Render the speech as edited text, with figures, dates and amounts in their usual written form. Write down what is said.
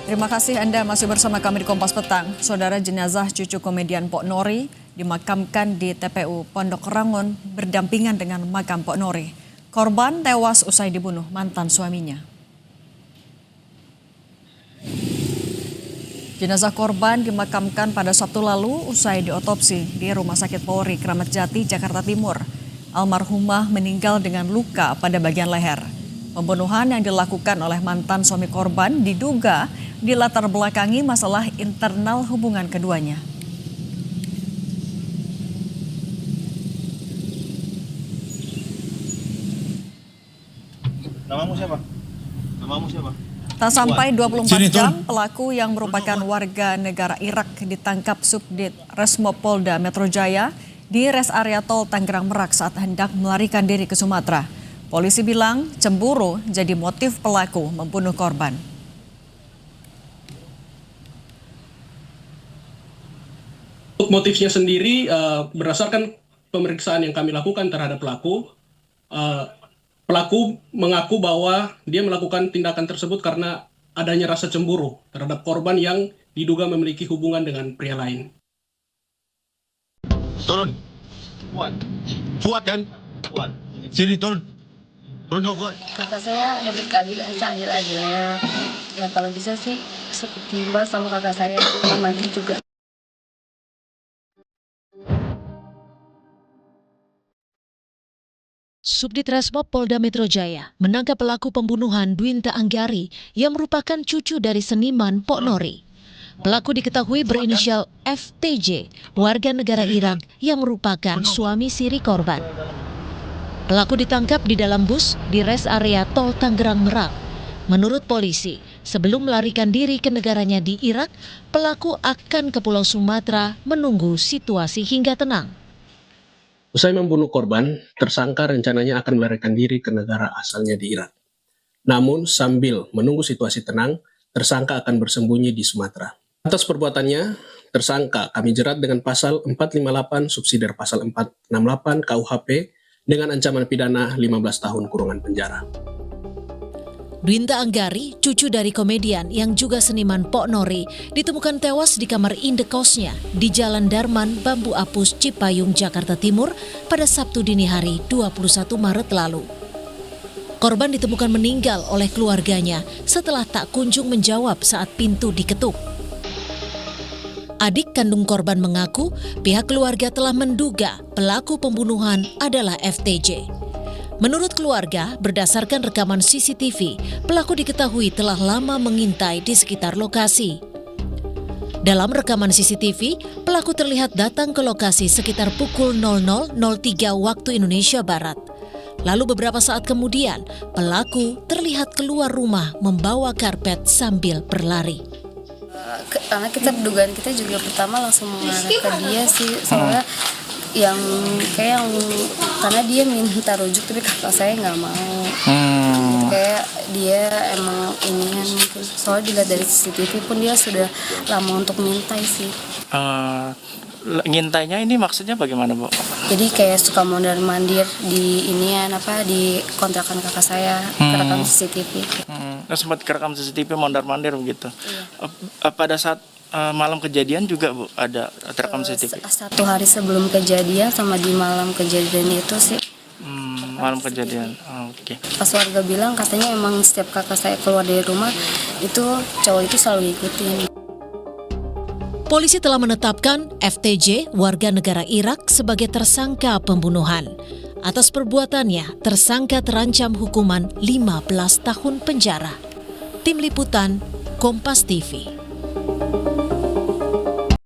Terima kasih Anda masih bersama kami di Kompas Petang. Saudara, jenazah cucu komedian Pok Nori dimakamkan di TPU Pondok Rangon berdampingan dengan makam Pok Nori. Korban tewas usai dibunuh mantan suaminya. Jenazah korban dimakamkan pada Sabtu lalu usai diotopsi di Rumah Sakit Polri Kramat Jati, Jakarta Timur. Almarhumah meninggal dengan luka pada bagian leher. Pembunuhan yang dilakukan oleh mantan suami korban diduga dilatar belakangi masalah internal hubungan keduanya. Namamu siapa? Namamu siapa? Tak sampai 24 jam, pelaku yang merupakan warga negara Irak ditangkap Subdit Resmob Polda Metro Jaya di res area tol Tangerang Merak saat hendak melarikan diri ke Sumatera. Polisi bilang cemburu jadi motif pelaku membunuh korban. Motifnya sendiri berdasarkan pemeriksaan yang kami lakukan terhadap pelaku, pelaku mengaku bahwa dia melakukan tindakan tersebut karena adanya rasa cemburu terhadap korban yang diduga memiliki hubungan dengan pria lain. Turun. Kuat. Kuat kan? Kuat. Sini turun. Turun kuat. Kata saya lebih adil-adilnya. Ya kalau bisa sih seperti Mbak sama kakak saya mati juga. Subdit Resmob Polda Metro Jaya menangkap pelaku pembunuhan Dwinta Anggari yang merupakan cucu dari seniman Pok Nori. Pelaku diketahui berinisial FTJ, warga negara Irak yang merupakan suami siri korban. Pelaku ditangkap di dalam bus di res area tol Tangerang Merak. Menurut polisi, sebelum melarikan diri ke negaranya di Irak, pelaku akan ke Pulau Sumatera menunggu situasi hingga tenang. Usai membunuh korban, tersangka rencananya akan melarikan diri ke negara asalnya di Irak. Namun, sambil menunggu situasi tenang, tersangka akan bersembunyi di Sumatera. Atas perbuatannya, tersangka kami jerat dengan pasal 458 subsidiar pasal 468 KUHP dengan ancaman pidana 15 tahun kurungan penjara. Dwinta Anggari, cucu dari komedian yang juga seniman Pok Nori, ditemukan tewas di kamar indekosnya di Jalan Darman, Bambu Apus, Cipayung, Jakarta Timur pada Sabtu dini hari 21 Maret lalu. Korban ditemukan meninggal oleh keluarganya setelah tak kunjung menjawab saat pintu diketuk. Adik kandung korban mengaku pihak keluarga telah menduga pelaku pembunuhan adalah FTJ. Menurut keluarga, berdasarkan rekaman CCTV, pelaku diketahui telah lama mengintai di sekitar lokasi. Dalam rekaman CCTV, pelaku terlihat datang ke lokasi sekitar pukul 00.03 waktu Indonesia Barat. Lalu beberapa saat kemudian, pelaku terlihat keluar rumah membawa karpet sambil berlari. Karena dugaan kita juga pertama langsung mengarah ke dia sih, soalnya karena dia minta rujuk tapi kakak saya nggak mau. Kayak dia emang inian mungkin, soalnya dilihat dari CCTV pun dia sudah lama untuk mintai sih. Ngintainya ini maksudnya bagaimana, Bu? Jadi kayak suka mondar-mandir di di kontrakan kakak saya, kerekam CCTV. Sempat kerekam CCTV mondar-mandir begitu. Iya. Pada saat malam kejadian juga, Bu, ada terekam CCTV? Satu hari sebelum kejadian sama di malam kejadian itu sih. Malam kejadian, oke. Pas warga bilang katanya emang setiap kakak saya keluar dari rumah itu cowok itu selalu ngikutin. Polisi telah menetapkan FTJ, warga negara Irak, sebagai tersangka pembunuhan. Atas perbuatannya, tersangka terancam hukuman 15 tahun penjara. Tim Liputan, Kompas TV.